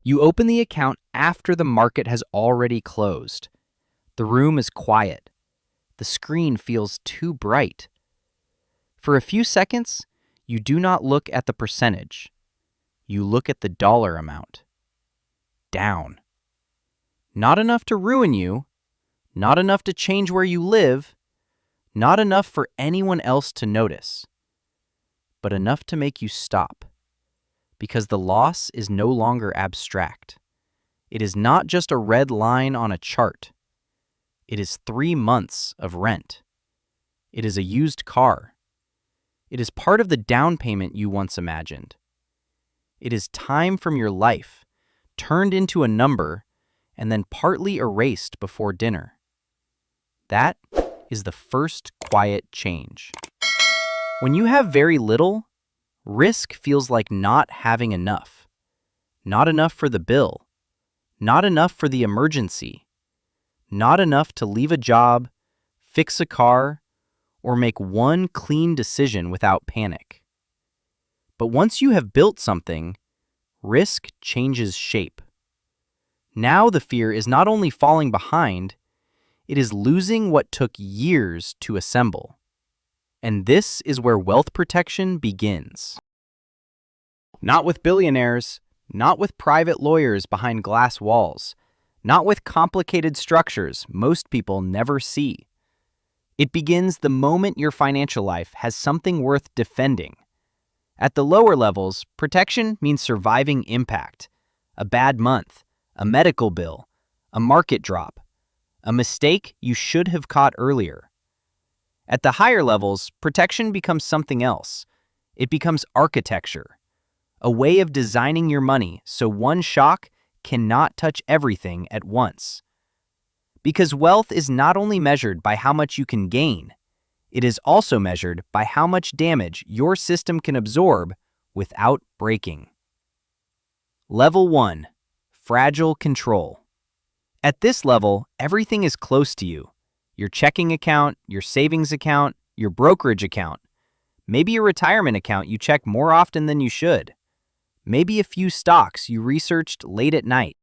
You open the account after the market has already closed. The room is quiet. The screen feels too bright. For a few seconds, you do not look at the percentage. You look at the dollar amount. Down. Not enough to ruin you, not enough to change where you live, not enough for anyone else to notice, but enough to make you stop. Because the loss is no longer abstract. It is not just a red line on a chart. It is 3 months of rent. It is a used car. It is part of the down payment you once imagined. It is time from your life, turned into a number, and then partly erased before dinner. That is the first quiet change. When you have very little, risk feels like not having enough. Not enough for the bill. Not enough for the emergency. Not enough to leave a job, fix a car, or make one clean decision without panic. But once you have built something, risk changes shape. Now the fear is not only falling behind, it is losing what took years to assemble. And this is where wealth protection begins. Not with billionaires, not with private lawyers behind glass walls, not with complicated structures most people never see. It begins the moment your financial life has something worth defending. At the lower levels, protection means surviving impact, a bad month, a medical bill, a market drop, a mistake you should have caught earlier. At the higher levels, protection becomes something else. It becomes architecture, a way of designing your money so one shock cannot touch everything at once. Because wealth is not only measured by how much you can gain, it is also measured by how much damage your system can absorb without breaking. Level 1. Fragile control. At this level, everything is close to you. Your checking account, your savings account, your brokerage account. Maybe a retirement account you check more often than you should. Maybe a few stocks you researched late at night.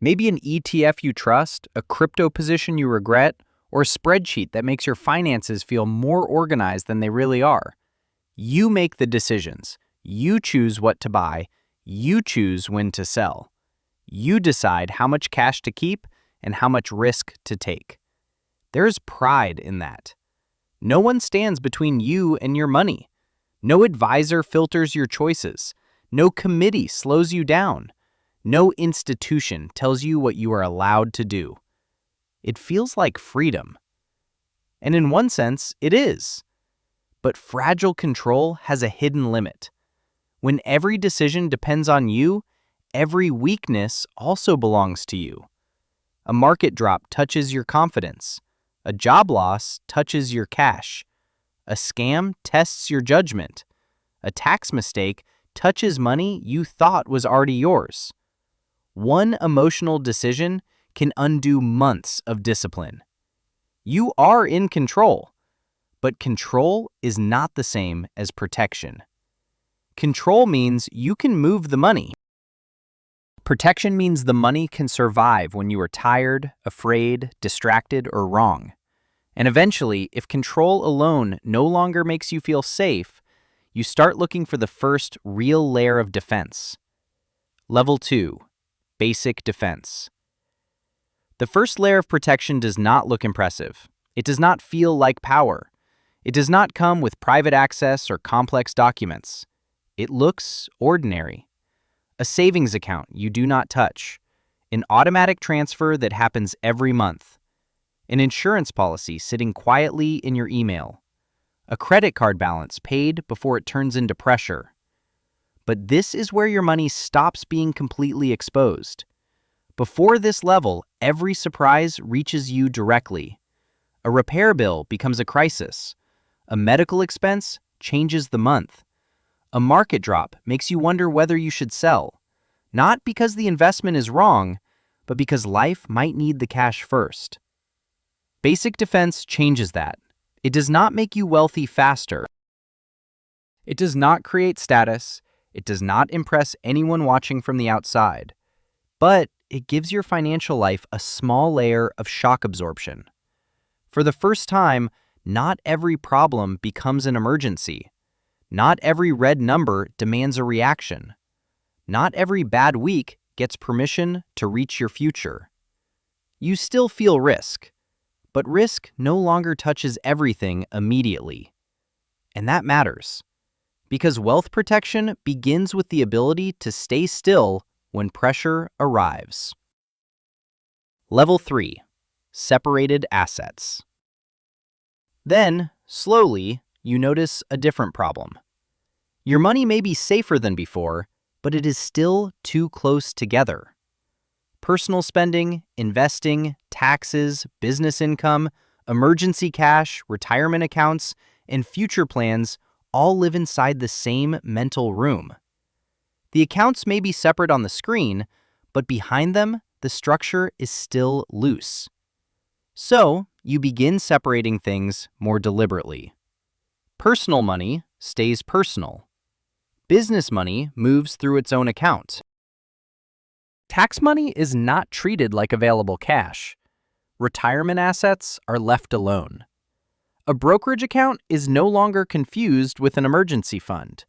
Maybe an ETF you trust, a crypto position you regret, or a spreadsheet that makes your finances feel more organized than they really are. You make the decisions. You choose what to buy. You choose when to sell. You decide how much cash to keep and how much risk to take. There is pride in that. No one stands between you and your money. No advisor filters your choices. No committee slows you down. No institution tells you what you are allowed to do. It feels like freedom. And in one sense, it is. But fragile control has a hidden limit. When every decision depends on you, every weakness also belongs to you. A market drop touches your confidence. A job loss touches your cash. A scam tests your judgment. A tax mistake touches money you thought was already yours. One emotional decision can undo months of discipline. You are in control, but control is not the same as protection. Control means you can move the money. Protection means the money can survive when you are tired, afraid, distracted, or wrong. And eventually, if control alone no longer makes you feel safe, you start looking for the first real layer of defense. Level 2. Basic defense. The first layer of protection does not look impressive. It does not feel like power. It does not come with private access or complex documents. It looks ordinary. A savings account you do not touch. An automatic transfer that happens every month. An insurance policy sitting quietly in your email. A credit card balance paid before it turns into pressure. But this is where your money stops being completely exposed. Before this level, every surprise reaches you directly. A repair bill becomes a crisis. A medical expense changes the month. A market drop makes you wonder whether you should sell, not because the investment is wrong, but because life might need the cash first. Basic defense changes that. It does not make you wealthy faster. It does not create status. It does not impress anyone watching from the outside, but it gives your financial life a small layer of shock absorption. For the first time, not every problem becomes an emergency. Not every red number demands a reaction. Not every bad week gets permission to reach your future. You still feel risk, but risk no longer touches everything immediately. And that matters, because wealth protection begins with the ability to stay still when pressure arrives. Level 3. Separated assets. Then, slowly, you notice a different problem. Your money may be safer than before, but it is still too close together. Personal spending, investing, taxes, business income, emergency cash, retirement accounts, and future plans all live inside the same mental room. The accounts may be separate on the screen, but behind them, the structure is still loose. So, you begin separating things more deliberately. Personal money stays personal. Business money moves through its own account. Tax money is not treated like available cash. Retirement assets are left alone. A brokerage account is no longer confused with an emergency fund.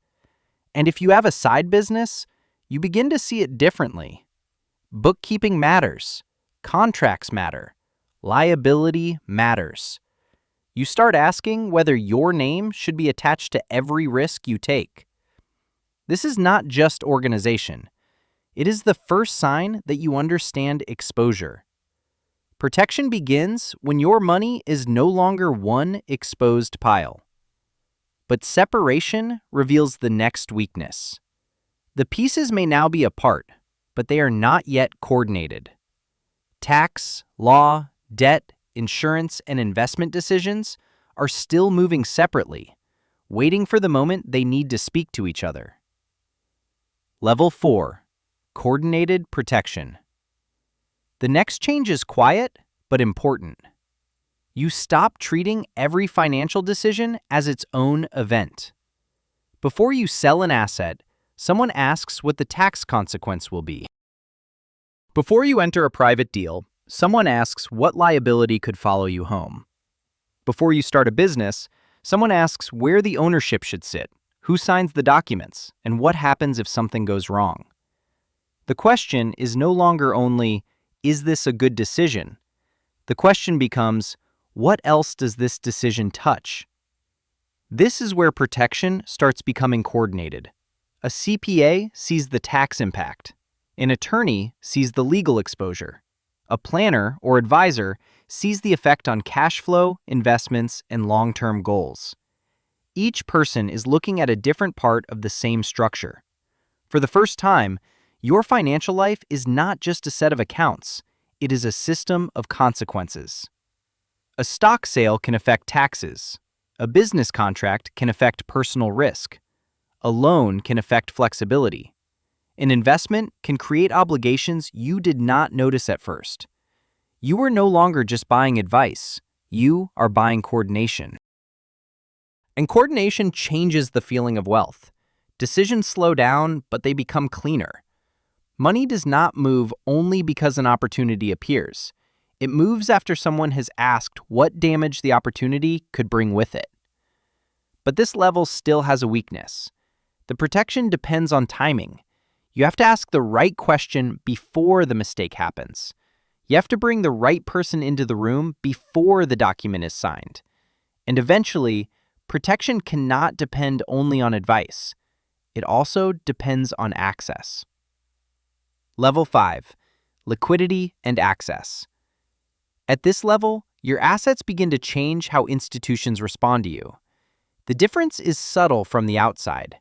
And if you have a side business, you begin to see it differently. Bookkeeping matters. Contracts matter. Liability matters. You start asking whether your name should be attached to every risk you take. This is not just organization. It is the first sign that you understand exposure. Protection begins when your money is no longer one exposed pile. But separation reveals the next weakness. The pieces may now be apart, but they are not yet coordinated. Tax, law, debt, insurance, and investment decisions are still moving separately, waiting for the moment they need to speak to each other. Level 4. Coordinated protection. The next change is quiet, but important. You stop treating every financial decision as its own event. Before you sell an asset, someone asks what the tax consequence will be. Before you enter a private deal, someone asks what liability could follow you home. Before you start a business, someone asks where the ownership should sit, who signs the documents, and what happens if something goes wrong. The question is no longer only, is this a good decision? The question becomes, what else does this decision touch? This is where protection starts becoming coordinated. A CPA sees the tax impact. An attorney sees the legal exposure. A planner or advisor sees the effect on cash flow, investments, and long-term goals. Each person is looking at a different part of the same structure. For the first time, your financial life is not just a set of accounts, it is a system of consequences. A stock sale can affect taxes. A business contract can affect personal risk. A loan can affect flexibility. An investment can create obligations you did not notice at first. You are no longer just buying advice. You are buying coordination. And coordination changes the feeling of wealth. Decisions slow down, but they become cleaner. Money does not move only because an opportunity appears. It moves after someone has asked what damage the opportunity could bring with it. But this level still has a weakness. The protection depends on timing. You have to ask the right question before the mistake happens. You have to bring the right person into the room before the document is signed. And eventually, protection cannot depend only on advice. It also depends on access. Level 5. Liquidity and access. At this level, your assets begin to change how institutions respond to you. The difference is subtle from the outside.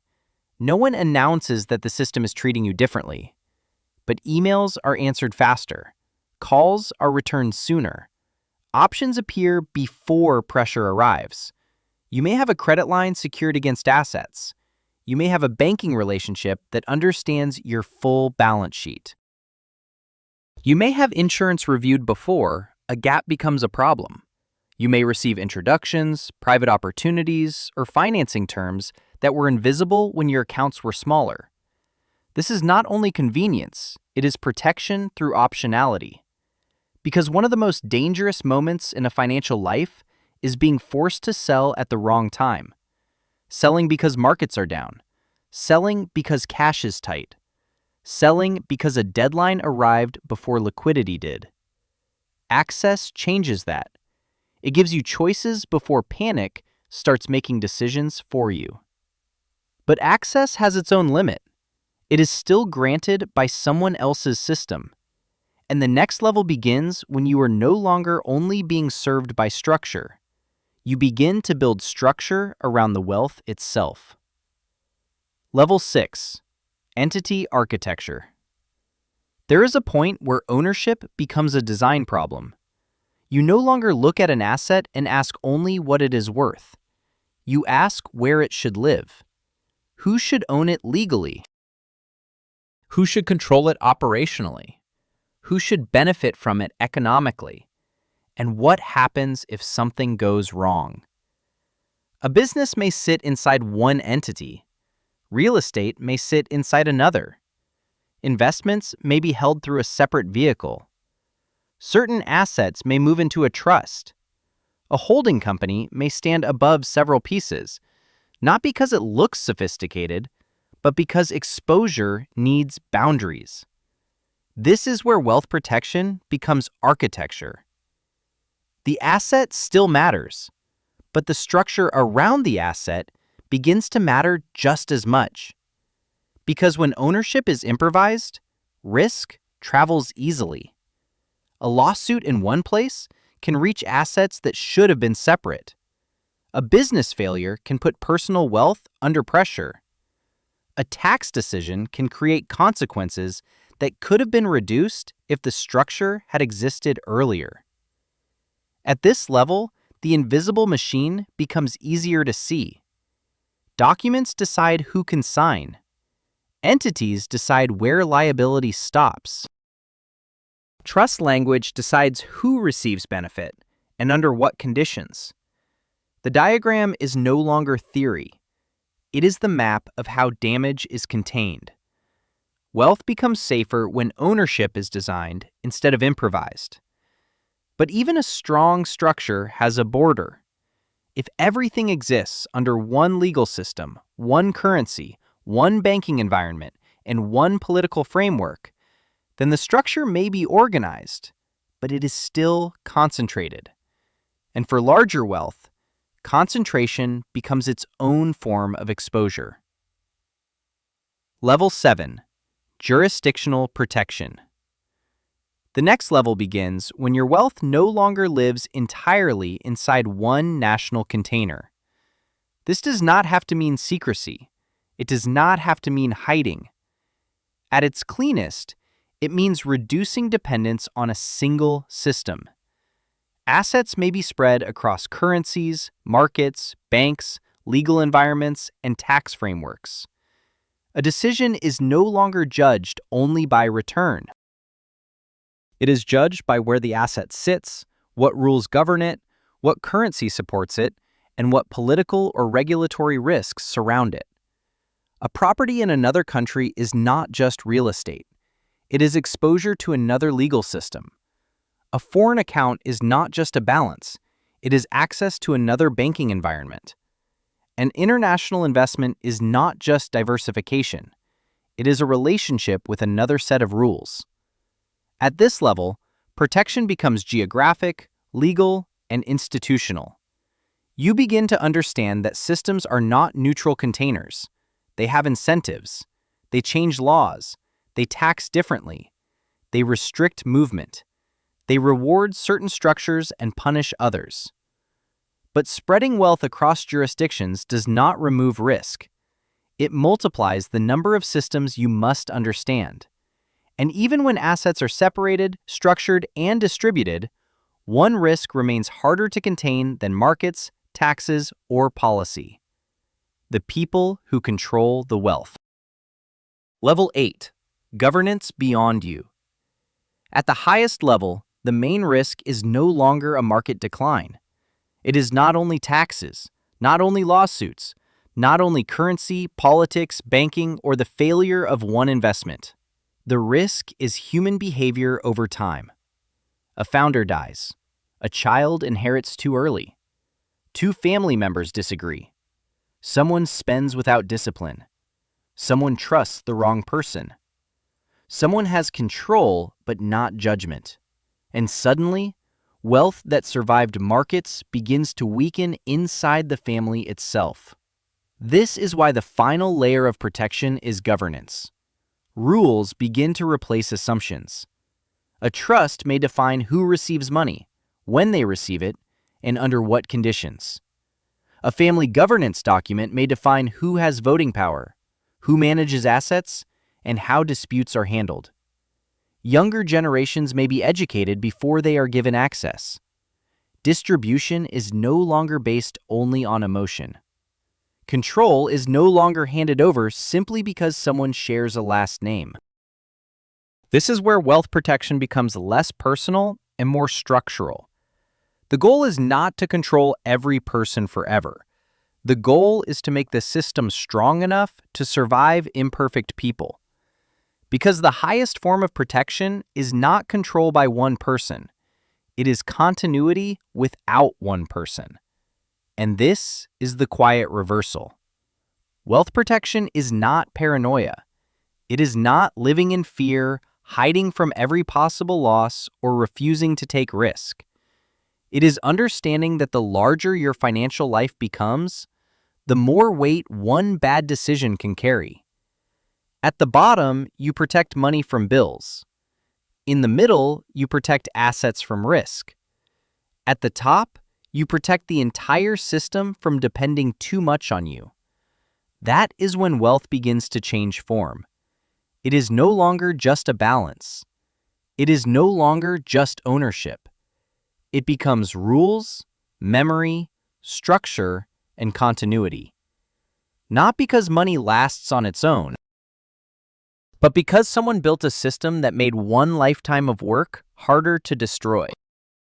No one announces that the system is treating you differently. But emails are answered faster. Calls are returned sooner. Options appear before pressure arrives. You may have a credit line secured against assets. You may have a banking relationship that understands your full balance sheet. You may have insurance reviewed before a gap becomes a problem. You may receive introductions, private opportunities, or financing terms that were invisible when your accounts were smaller. This is not only convenience, it is protection through optionality. Because one of the most dangerous moments in a financial life is being forced to sell at the wrong time. Selling because markets are down. Selling because cash is tight. Selling because a deadline arrived before liquidity did. Access changes that. It gives you choices before panic starts making decisions for you. But access has its own limit. It is still granted by someone else's system. And the next level begins when you are no longer only being served by structure. You begin to build structure around the wealth itself. Level 6. Entity architecture. There is a point where ownership becomes a design problem. You no longer look at an asset and ask only what it is worth. You ask where it should live. Who should own it legally? Who should control it operationally? Who should benefit from it economically? And what happens if something goes wrong? A business may sit inside one entity. Real estate may sit inside another. Investments may be held through a separate vehicle. Certain assets may move into a trust. A holding company may stand above several pieces, not because it looks sophisticated, but because exposure needs boundaries. This is where wealth protection becomes architecture. The asset still matters, but the structure around the asset begins to matter just as much. Because when ownership is improvised, risk travels easily. A lawsuit in one place can reach assets that should have been separate. A business failure can put personal wealth under pressure. A tax decision can create consequences that could have been reduced if the structure had existed earlier. At this level, the invisible machine becomes easier to see. Documents decide who can sign. Entities decide where liability stops. Trust language decides who receives benefit and under what conditions. The diagram is no longer theory. It is the map of how damage is contained. Wealth becomes safer when ownership is designed instead of improvised. But even a strong structure has a border. If everything exists under one legal system, one currency, one banking environment, and one political framework, then the structure may be organized, but it is still concentrated. And for larger wealth, concentration becomes its own form of exposure. Level 7. Jurisdictional protection. The next level begins when your wealth no longer lives entirely inside one national container. This does not have to mean secrecy. It does not have to mean hiding. At its cleanest, it means reducing dependence on a single system. Assets may be spread across currencies, markets, banks, legal environments, and tax frameworks. A decision is no longer judged only by return. It is judged by where the asset sits, what rules govern it, what currency supports it, and what political or regulatory risks surround it. A property in another country is not just real estate. It is exposure to another legal system. A foreign account is not just a balance. It is access to another banking environment. An international investment is not just diversification. It is a relationship with another set of rules. At this level, protection becomes geographic, legal, and institutional. You begin to understand that systems are not neutral containers. They have incentives. They change laws. They tax differently. They restrict movement. They reward certain structures and punish others. But spreading wealth across jurisdictions does not remove risk. It multiplies the number of systems you must understand. And even when assets are separated, structured, and distributed, one risk remains harder to contain than markets, taxes, or policy: the people who control the wealth. Level 8. Governance beyond you. At the highest level, the main risk is no longer a market decline. It is not only taxes, not only lawsuits, Not only currency, politics, banking, or the failure of one investment. The risk is human behavior over time. A founder dies. A child inherits too early. Two family members disagree. Someone spends without discipline. Someone trusts the wrong person. Someone has control but not judgment. And suddenly, wealth that survived markets begins to weaken inside the family itself. This is why the final layer of protection is governance. Rules begin to replace assumptions. A trust may define who receives money, when they receive it, and under what conditions. A family governance document may define who has voting power, who manages assets, and how disputes are handled. Younger generations may be educated before they are given access. Distribution is no longer based only on emotion. Control is no longer handed over simply because someone shares a last name. This is where wealth protection becomes less personal and more structural. The goal is not to control every person forever. The goal is to make the system strong enough to survive imperfect people. Because the highest form of protection is not control by one person. It is continuity without one person. And this is the quiet reversal. Wealth protection is not paranoia. It is not living in fear, hiding from every possible loss, or refusing to take risk. It is understanding that the larger your financial life becomes, the more weight one bad decision can carry. At the bottom, you protect money from bills. In the middle, you protect assets from risk. At the top, you protect the entire system from depending too much on you. That is when wealth begins to change form. It is no longer just a balance. It is no longer just ownership. It becomes rules, memory, structure, and continuity. Not because money lasts on its own, but because someone built a system that made one lifetime of work harder to destroy.